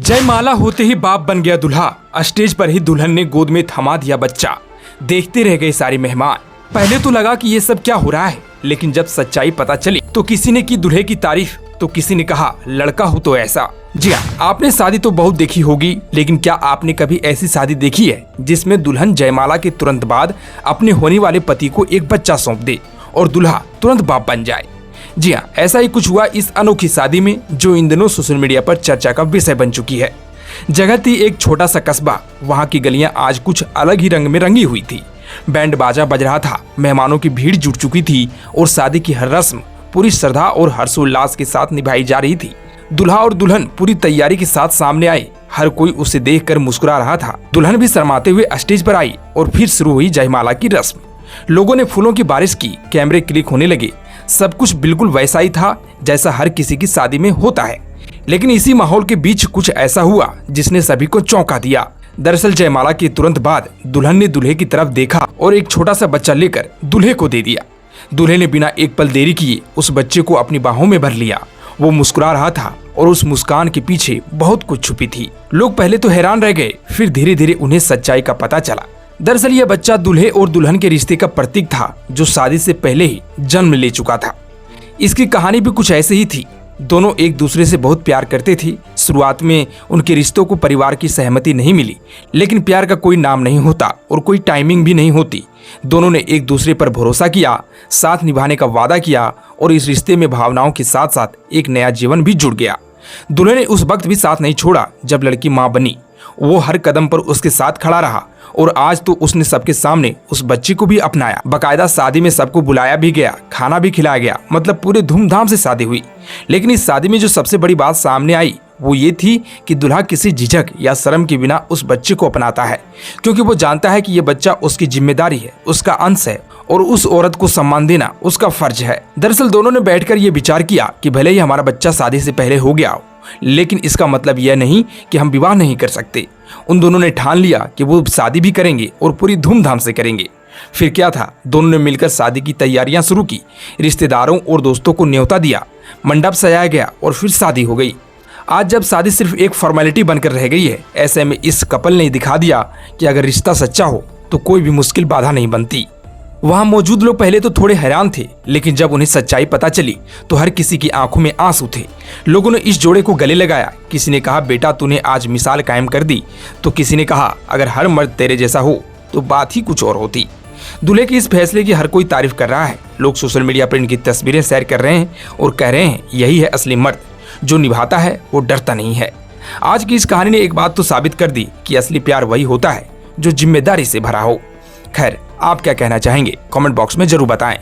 जयमाला होते ही बाप बन गया दूल्हा। स्टेज पर ही दुल्हन ने गोद में थमा दिया बच्चा। देखते रह गए सारे मेहमान। पहले तो लगा कि ये सब क्या हो रहा है, लेकिन जब सच्चाई पता चली तो किसी ने की दूल्हे की तारीफ तो किसी ने कहा लड़का हो तो ऐसा। जी हाँ, आपने शादी तो बहुत देखी होगी, लेकिन क्या आपने कभी ऐसी शादी देखी है जिसमें दुल्हन जयमाला के तुरंत बाद अपने होने वाले पति को एक बच्चा सौंप दे और दूल्हा तुरंत बाप बन जाए। जी हाँ, ऐसा ही कुछ हुआ इस अनोखी शादी में, जो इन दिनों सोशल मीडिया पर चर्चा का विषय बन चुकी है। जगह थी एक छोटा सा कस्बा। वहाँ की गलियां आज कुछ अलग ही रंग में रंगी हुई थी। बैंड बाजा बज रहा था, मेहमानों की भीड़ जुट चुकी थी और शादी की हर रस्म पूरी श्रद्धा और हर्षोल्लास के साथ निभाई जा रही थी। दूल्हा और दुल्हन पूरी तैयारी के साथ सामने आए। हर कोई उसे देखकर मुस्कुरा रहा था। दुल्हन भी शर्माते हुए स्टेज पर आई और फिर शुरू हुई जयमाला की रस्म। लोगों ने फूलों की बारिश की, कैमरे क्लिक होने लगे। सब कुछ बिल्कुल वैसा ही था जैसा हर किसी की शादी में होता है। लेकिन इसी माहौल के बीच कुछ ऐसा हुआ जिसने सभी को चौंका दिया। दरअसल जयमाला के तुरंत बाद दुल्हन ने दूल्हे की तरफ देखा और एक छोटा सा बच्चा लेकर दूल्हे को दे दिया। दूल्हे ने बिना एक पल देरी किए उस बच्चे को अपनी बाहों में भर लिया। वो मुस्कुरा रहा था और उस मुस्कान के पीछे बहुत कुछ छुपी थी। लोग पहले तो हैरान रह गए, फिर धीरे धीरे उन्हें सच्चाई का पता चला। दरअसल यह बच्चा दूल्हे और दुल्हन के रिश्ते का प्रतीक था, जो शादी से पहले ही जन्म ले चुका था। इसकी कहानी भी कुछ ऐसे ही थी। दोनों एक दूसरे से बहुत प्यार करते थे। शुरुआत में उनके रिश्तों को परिवार की सहमति नहीं मिली, लेकिन प्यार का कोई नाम नहीं होता और कोई टाइमिंग भी नहीं होती। दोनों ने एक दूसरे पर भरोसा किया, साथ निभाने का वादा किया और इस रिश्ते में भावनाओं के साथ साथ एक नया जीवन भी जुड़ गया। दूल्हे ने उस वक्त भी साथ नहीं छोड़ा जब लड़की माँ बनी। वो हर कदम पर उसके साथ खड़ा रहा और आज तो उसने सबके सामने उस बच्ची को भी अपनाया। बकायदा शादी में सबको बुलाया भी गया, खाना भी खिलाया गया, मतलब पूरे धूमधाम से शादी हुई। लेकिन इस शादी में जो सबसे बड़ी बात सामने आई वो ये थी कि दूल्हा किसी झिझक या शर्म के बिना उस बच्चे को अपनाता है, क्योंकि वो जानता है कि ये बच्चा उसकी जिम्मेदारी है, उसका अंश है और उस औरत को सम्मान देना उसका फर्ज है। दरअसल दोनों ने बैठकर ये विचार किया कि भले ही हमारा बच्चा शादी से पहले हो गया हो, लेकिन इसका मतलब यह नहीं कि हम विवाह नहीं कर सकते। उन दोनों ने ठान लिया कि वो शादी भी करेंगे और पूरी धूमधाम से करेंगे। फिर क्या था, दोनों ने मिलकर शादी की तैयारियां शुरू की। रिश्तेदारों और दोस्तों को न्योता दिया, मंडप सजाया गया और फिर शादी हो गई। आज जब शादी सिर्फ एक फॉर्मेलिटी बनकर रह गई है, ऐसे में इस कपल ने दिखा दिया कि अगर रिश्ता सच्चा हो तो कोई भी मुश्किल बाधा नहीं बनती। वहां मौजूद लोग पहले तो थोड़े हैरान थे, लेकिन जब उन्हें सच्चाई पता चली तो हर किसी की आंखों में आंसू थे। लोगों ने इस जोड़े को गले लगाया। किसी ने कहा बेटा तूने आज मिसाल कायम कर दी, तो किसी ने कहा अगर हर मर्द तेरे जैसा हो तो बात ही कुछ और होती। दूल्हे के इस फैसले की हर कोई तारीफ कर रहा है। लोग सोशल मीडिया पर इनकी तस्वीरें शेयर कर रहे हैं और कह रहे हैं यही है असली मर्द, जो निभाता है वो डरता नहीं है। आज की इस कहानी ने एक बात तो साबित कर दी कि असली प्यार वही होता है जो जिम्मेदारी से भरा हो। खैर, आप क्या कहना चाहेंगे कमेंट बॉक्स में जरूर बताएं।